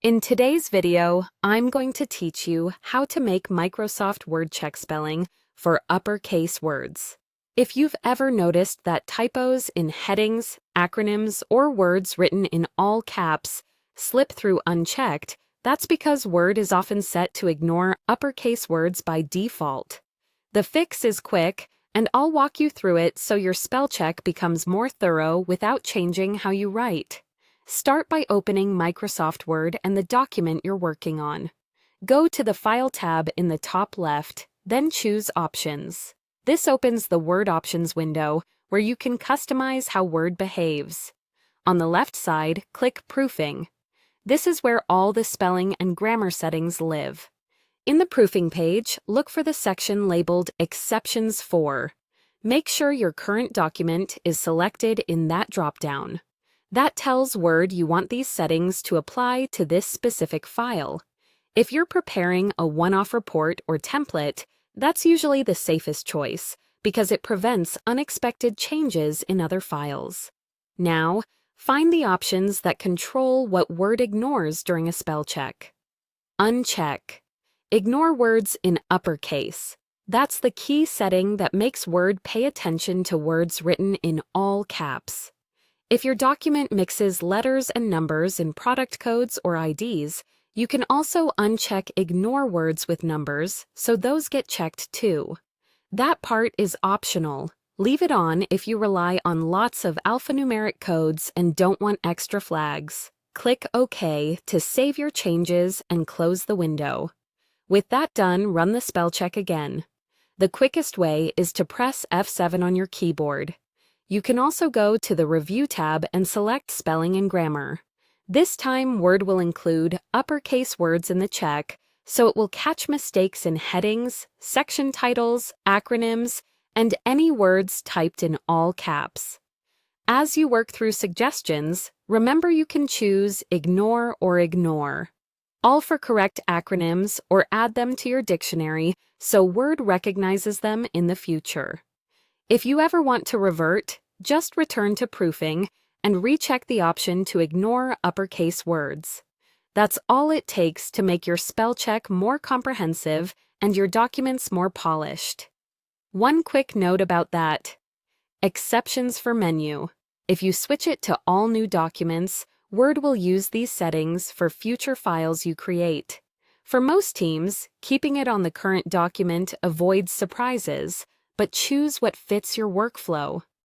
In today's video, I'm going to teach you how to make Microsoft Word check spelling for uppercase words. If you've ever noticed that typos in headings, acronyms, or words written in all caps slip through unchecked, that's because Word is often set to ignore uppercase words by default. The fix is quick, and I'll walk you through it so your spell check becomes more thorough without changing how you write. Start by opening Microsoft Word and the document you're working on. Go to the File tab in the top left, then choose Options. This opens the Word Options window where you can customize how Word behaves. On the left side, click Proofing. This is where all the spelling and grammar settings live. In the proofing page, look for the section labeled Exceptions For. Make sure your current document is selected in that dropdown. That tells Word you want these settings to apply to this specific file. If you're preparing a one-off report or template, that's usually the safest choice because it prevents unexpected changes in other files. Now, find the options that control what Word ignores during a spell check. Uncheck. Ignore words in uppercase. That's the key setting that makes Word pay attention to words written in all caps. If your document mixes letters and numbers in product codes or IDs, you can also uncheck Ignore words with numbers, so those get checked too. That part is optional. Leave it on if you rely on lots of alphanumeric codes and don't want extra flags. Click OK to save your changes and close the window. With that done, run the spell check again. The quickest way is to press F7 on your keyboard. You can also go to the Review tab and select Spelling and Grammar. This time, Word will include uppercase words in the check, so it will catch mistakes in headings, section titles, acronyms, and any words typed in all caps. As you work through suggestions, remember you can choose Ignore or Ignore, all for correct acronyms, or add them to your dictionary so Word recognizes them in the future. If you ever want to revert, just return to proofing and recheck the option to ignore uppercase words. That's all it takes to make your spell check more comprehensive and your documents more polished. One quick note about that. Exceptions for menu. If you switch it to all new documents, Word will use these settings for future files you create. For most teams, keeping it on the current document avoids surprises, but choose what fits your workflow.